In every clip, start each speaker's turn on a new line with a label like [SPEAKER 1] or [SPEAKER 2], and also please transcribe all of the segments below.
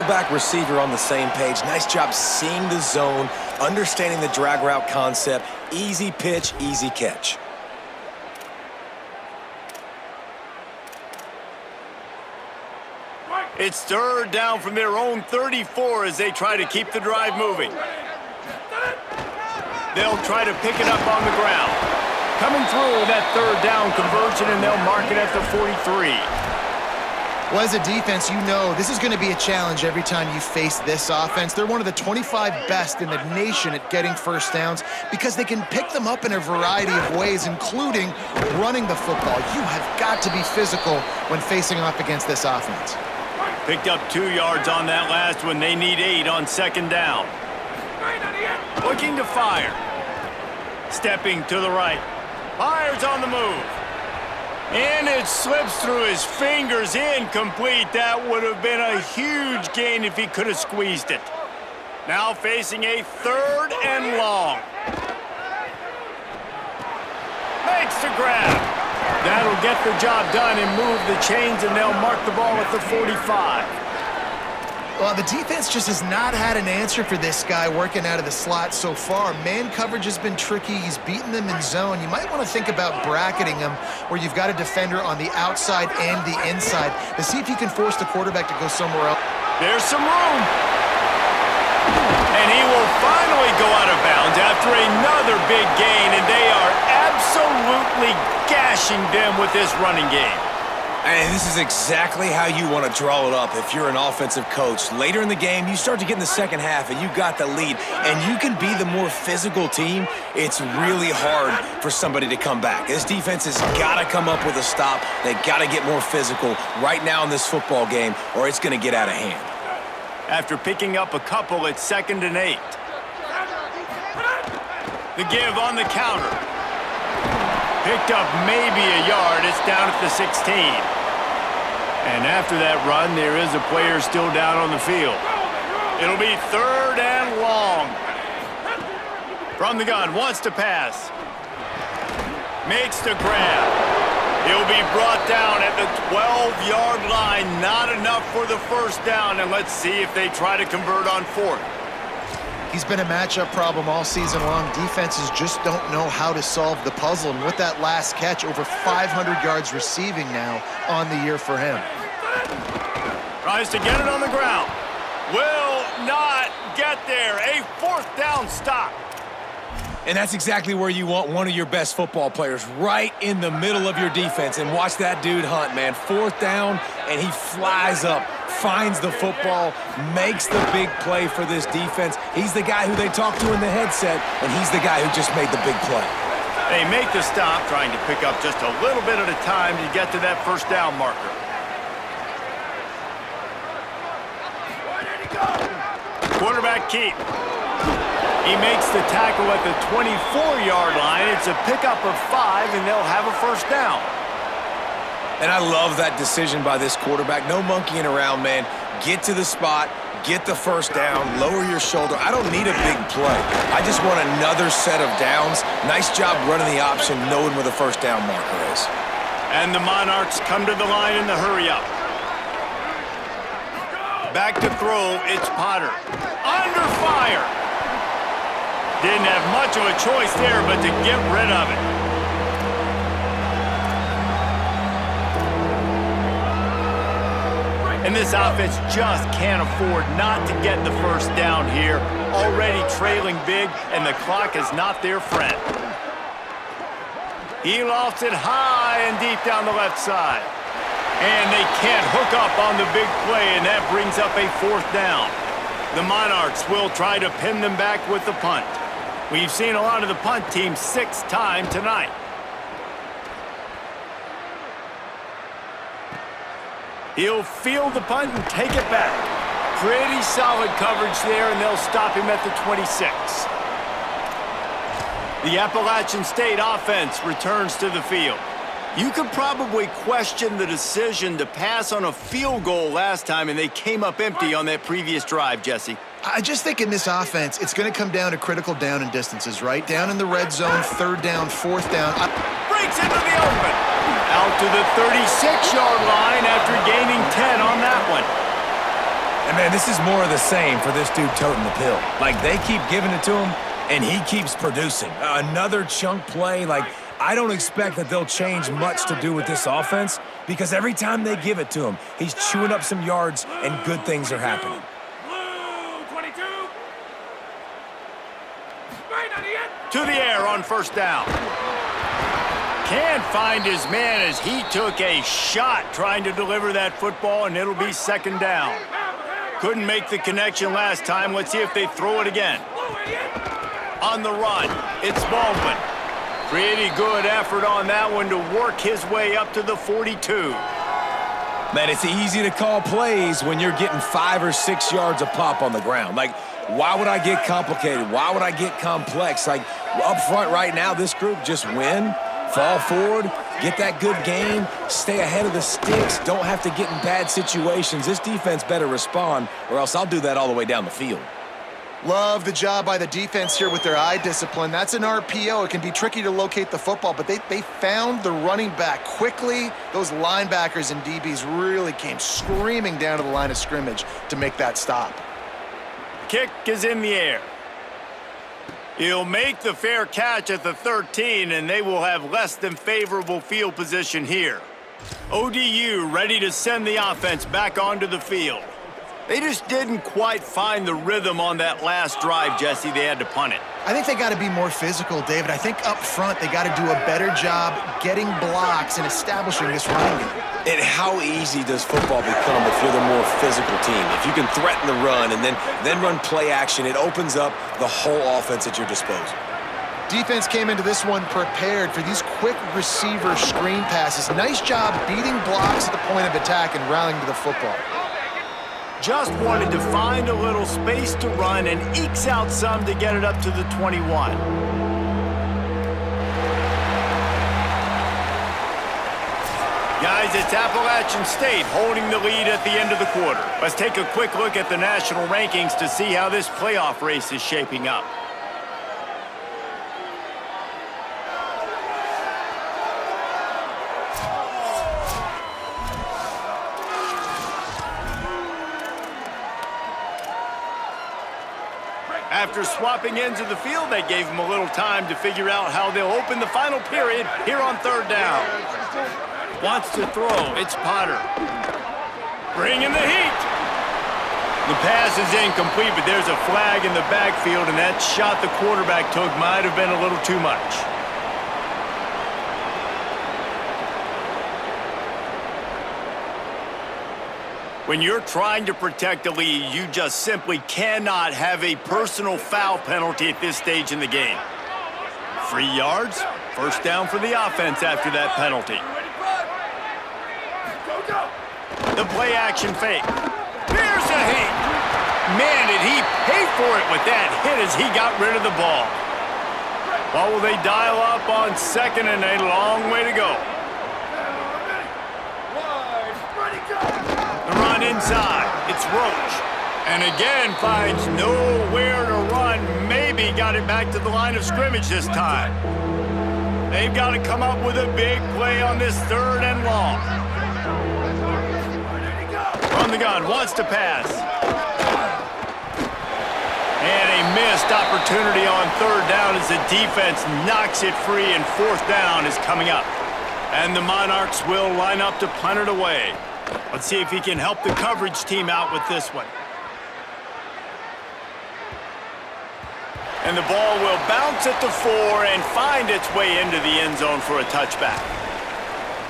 [SPEAKER 1] fullback receiver on the same page. Nice job seeing the zone, understanding the drag route concept. Easy pitch, easy catch.
[SPEAKER 2] It's third down from their own 34 as they try to keep the drive moving. They'll try to pick it up on the ground. Coming through that third down conversion, and they'll mark it at the 43.
[SPEAKER 3] Well, as a defense, you know this is going to be a challenge every time you face this offense. They're one of the 25 best in the nation at getting first downs because they can pick them up in a variety of ways, including running the football. You have got to be physical when facing off against this offense.
[SPEAKER 2] Picked up 2 yards on that last one. They need 8 on second down. Looking to fire. Stepping to the right. Fires on the move. And it slips through his fingers, incomplete. That would have been a huge gain if he could have squeezed it. Now facing a third and long. Makes the grab. That'll get the job done and move the chains, and they'll mark the ball at the 45.
[SPEAKER 3] Well, the defense just has not had an answer for this guy working out of the slot so far. Man coverage has been tricky. He's beaten them in zone. You might want to think about bracketing him where you've got a defender on the outside and the inside to see if you can force the quarterback to go somewhere else.
[SPEAKER 2] There's some room. And he will finally go out of bounds after another big gain, and they are absolutely gashing them with this running game.
[SPEAKER 1] And this is exactly how you want to draw it up if you're an offensive coach. Later in the game, you start to get in the second half, and you got the lead, and you can be the more physical team. It's really hard for somebody to come back. This defense has got to come up with a stop. They got to get more physical right now in this football game, or it's going to get out of hand.
[SPEAKER 2] After picking up a couple, it's 2nd and 8. The give on the counter. Picked up maybe a yard. It's down at the 16. And after that run, there is a player still down on the field. It'll be 3rd and long. From the gun, wants to pass. Makes the grab. He'll be brought down at the 12-yard line. Not enough for the first down, and let's see if they try to convert on 4th.
[SPEAKER 3] He's been a matchup problem all season long. Defenses just don't know how to solve the puzzle, and with that last catch, over 500 yards receiving now on the year for him.
[SPEAKER 2] Tries to get it on the ground. Will not get there. A 4th down stop.
[SPEAKER 1] And that's exactly where you want one of your best football players, right in the middle of your defense. And watch that dude hunt, man. 4th down, and he flies up, finds the football, makes the big play for this defense. He's the guy who they talk to in the headset, and he's the guy who just made the big play.
[SPEAKER 2] They make the stop, trying to pick up just a little bit at a time to get to that first down marker. Quarterback keep. He makes the tackle at the 24-yard line. It's a pickup of 5, and they'll have a first down.
[SPEAKER 1] And I love that decision by this quarterback. No monkeying around, man. Get to the spot, get the first down, lower your shoulder. I don't need a big play. I just want another set of downs. Nice job running the option, knowing where the first down marker is.
[SPEAKER 2] And the Monarchs come to the line in the hurry-up. Back to throw, it's Potter. Under fire. Didn't have much of a choice there, but to get rid of it. And this offense just can't afford not to get the first down here. Already trailing big, and the clock is not their friend. He lofts it high and deep down the left side. And they can't hook up on the big play, and that brings up a 4th down. The Monarchs will try to pin them back with the punt. We've seen a lot of the punt team 6 times tonight. He'll field the punt and take it back. Pretty solid coverage there, and they'll stop him at the 26. The Appalachian State offense returns to the field. You could probably question the decision to pass on a field goal last time, and they came up empty on that previous drive, Jesse.
[SPEAKER 3] I just think in this offense, it's going to come down to critical down and distances, right? Down in the red zone, 3rd down, 4th down.
[SPEAKER 2] Breaks into the open. Out to the 36-yard line after gaining 10 on that one.
[SPEAKER 1] And, man, this is more of the same for this dude toting the pill. Like, they keep giving it to him, and he keeps producing. Another chunk play, like, I don't expect that they'll change much to do with this offense because every time they give it to him, he's chewing up some yards and good things are happening.
[SPEAKER 2] To the air on first down. Can't find his man as he took a shot trying to deliver that football, and it'll be second down. Couldn't make the connection last time. Let's see if they throw it again. On the run, it's Baldwin. Pretty good effort on that one to work his way up to the 42.
[SPEAKER 1] Man, it's easy to call plays when you're getting 5 or 6 yards a pop on the ground. Like, why would I get complicated? Why would I get complex? Like, up front right now, this group just win, fall forward, get that good game, stay ahead of the sticks, don't have to get in bad situations. This defense better respond, or else I'll do that all the way down the field.
[SPEAKER 3] Love the job by the defense here with their eye discipline. That's an RPO. It can be tricky to locate the football, but they found the running back quickly. Those linebackers and DBs really came screaming down to the line of scrimmage to make that stop.
[SPEAKER 2] Kick is in the air. He'll make the fair catch at the 13, and they will have less than favorable field position here. ODU ready to send the offense back onto the field. They just didn't quite find the rhythm on that last drive, Jesse. They had to punt it.
[SPEAKER 3] I think they got to be more physical, David. I think up front they got to do a better job getting blocks and establishing this running game.
[SPEAKER 1] And how easy does football become if you're the more physical team? If you can threaten the run and then run play action, it opens up the whole offense at your disposal.
[SPEAKER 3] Defense came into this one prepared for these quick receiver screen passes. Nice job beating blocks at the point of attack and rallying to the football.
[SPEAKER 2] Just wanted to find a little space to run and ekes out some to get it up to the 21. Guys, it's Appalachian State holding the lead at the end of the quarter. Let's take a quick look at the national rankings to see how this playoff race is shaping up. After swapping ends of the field, they gave them a little time to figure out how they'll open the final period here on third down. Wants to throw. It's Potter. Bringing the heat. The pass is incomplete, but there's a flag in the backfield, and that shot the quarterback took might have been a little too much. When you're trying to protect a lead, you just simply cannot have a personal foul penalty at this stage in the game. 3 yards, first down for the offense after that penalty. The play action fake. Here's a hit. Man, did he pay for it with that hit as he got rid of the ball. Well, will they dial up on second and a long way to go? Run inside. It's Roach. And again finds nowhere to run. Maybe got it back to the line of scrimmage this time. They've got to come up with a big play on this third and long. On the gun, wants to pass. And a missed opportunity on third down as the defense knocks it free, and fourth down is coming up. And the Monarchs will line up to punt it away. Let's see if he can help the coverage team out with this one. And the ball will bounce at the 4 and find its way into the end zone for a touchback.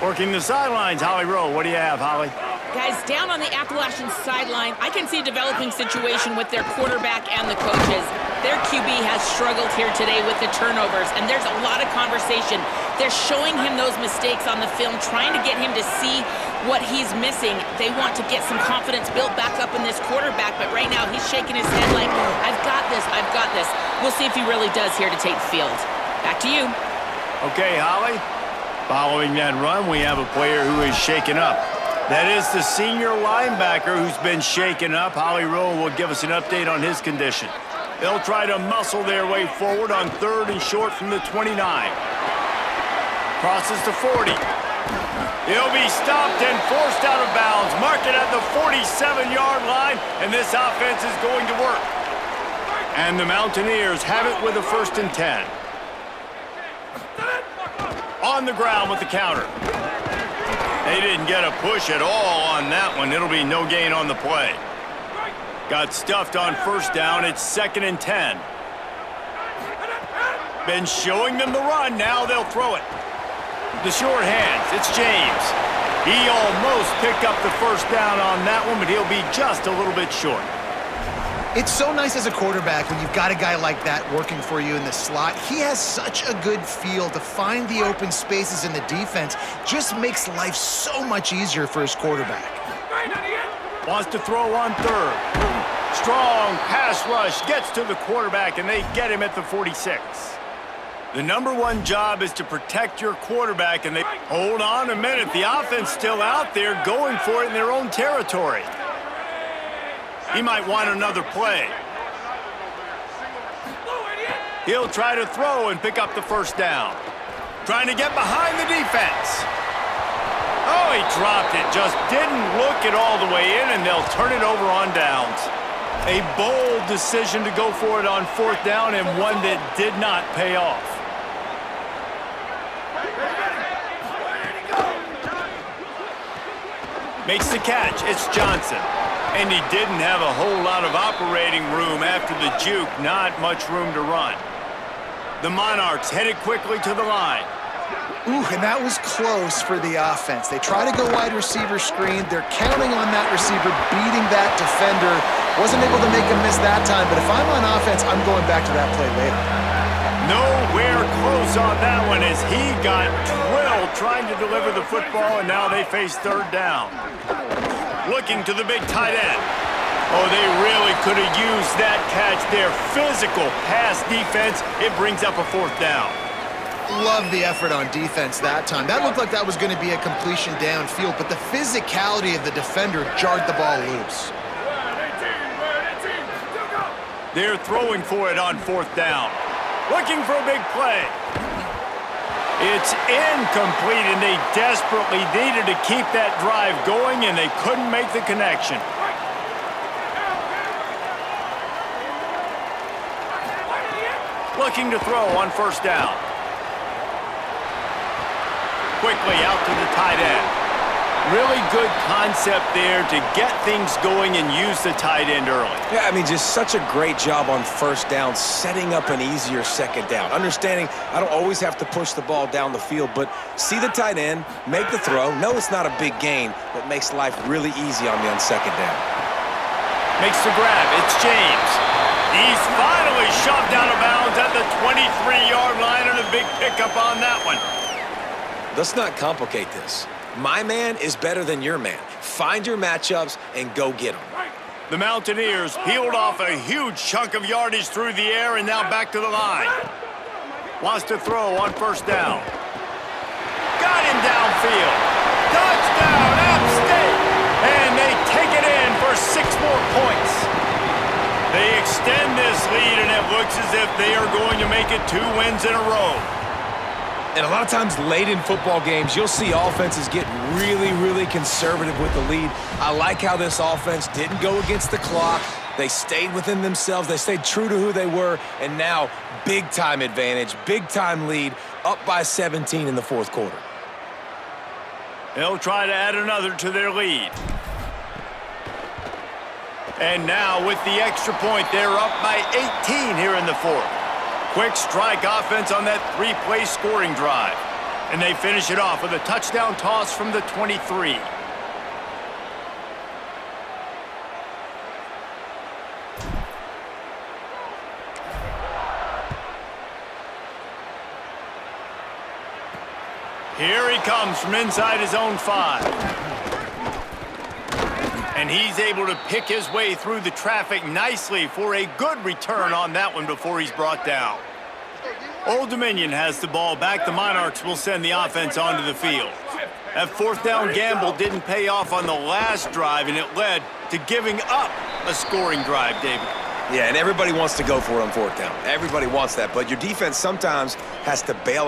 [SPEAKER 2] Working the sidelines, Holly Rowe. What do you have, Holly?
[SPEAKER 4] Guys, down on the Appalachian sideline, I can see a developing situation with their quarterback and the coaches. Their QB has struggled here today with the turnovers, and there's a lot of conversation. They're showing him those mistakes on the film, trying to get him to see what he's missing. They want to get some confidence built back up in this quarterback, but right now he's shaking his head like, I've got this, I've got this. We'll see if he really does here to take the field. Back to you.
[SPEAKER 2] Okay, Holly. Following that run, we have a player who is shaken up. That is the senior linebacker who's been shaken up. Holly Rowe will give us an update on his condition. They'll try to muscle their way forward on third and short from the 29. Crosses the 40. He'll be stopped and forced out of bounds. Mark it at the 47-yard line, and this offense is going to work. And the Mountaineers have it with a 1st and 10. On the ground with the counter. They didn't get a push at all on that one. It'll be no gain on the play. Got stuffed on 1st down. It's 2nd and 10. Been showing them the run. Now they'll throw it. The short hands. It's James. He almost picked up the 1st down on that one, but he'll be just a little bit short.
[SPEAKER 3] It's so nice as a quarterback when you've got a guy like that working for you in the slot. He has such a good feel to find the open spaces in the defense. Just makes life so much easier for his quarterback.
[SPEAKER 2] Wants to throw on 3rd. Strong pass rush gets to the quarterback, and they get him at the 46. The #1 job is to protect your quarterback, and they hold on a minute. The offense still out there going for it in their own territory. He might want another play. He'll try to throw and pick up the 1st down. Trying to get behind the defense. Oh, he dropped it. Just didn't look it all the way in, and they'll turn it over on downs. A bold decision to go for it on 4th down, and one that did not pay off. Makes the catch. It's Johnson. And he didn't have a whole lot of operating room after the juke. Not much room to run. The Monarchs headed quickly to the line.
[SPEAKER 3] Ooh, and that was close for the offense. They try to go wide receiver screen. They're counting on that receiver beating that defender. Wasn't able to make a miss that time, but if I'm on offense, I'm going back to that play later.
[SPEAKER 2] Nowhere close on that one as he got drilled trying to deliver the football, and now they face 3rd down. Looking to the big tight end. Oh, they really could have used that catch there. Physical pass defense. It brings up a 4th down.
[SPEAKER 3] Love the effort on defense that time. That looked like that was going to be a completion downfield, but the physicality of the defender jarred the ball loose.
[SPEAKER 2] They're throwing for it on 4th down. Looking for a big play. It's incomplete, and they desperately needed to keep that drive going, and they couldn't make the connection. Looking to throw on 1st down. Quickly out to the tight end. Really good concept there to get things going and use the tight end early.
[SPEAKER 1] Yeah, I mean, just such a great job on 1st down, setting up an easier 2nd down. Understanding I don't always have to push the ball down the field, but see the tight end, make the throw. No, it's not a big gain, but makes life really easy on me on 2nd down.
[SPEAKER 2] Makes the grab. It's James. He's finally shoved out of bounds at the 23-yard line, and a big pickup on that one.
[SPEAKER 1] Let's not complicate this. My man is better than your man. Find your matchups and go get them.
[SPEAKER 2] The Mountaineers peeled off a huge chunk of yardage through the air and now back to the line. Wants to throw on 1st down. Got him downfield. Touchdown, App State! And they take it in for 6 more points. They extend this lead, and it looks as if they are going to make it 2 wins in a row.
[SPEAKER 1] And a lot of times late in football games, you'll see offenses get really, really conservative with the lead. I like how this offense didn't go against the clock. They stayed within themselves. They stayed true to who they were. And now, big-time advantage, big-time lead, up by 17 in the 4th quarter.
[SPEAKER 2] They'll try to add another to their lead. And now, with the extra point, they're up by 18 here in the 4th. Quick strike offense on that 3-play scoring drive. And they finish it off with a touchdown toss from the 23. Here he comes from inside his own 5. And he's able to pick his way through the traffic nicely for a good return on that one before he's brought down. Old Dominion has the ball back. The Monarchs will send the offense onto the field. That 4th down gamble didn't pay off on the last drive, and it led to giving up a scoring drive, David.
[SPEAKER 1] Yeah, and everybody wants to go for it on 4th down. Everybody wants that, but your defense sometimes has to bail out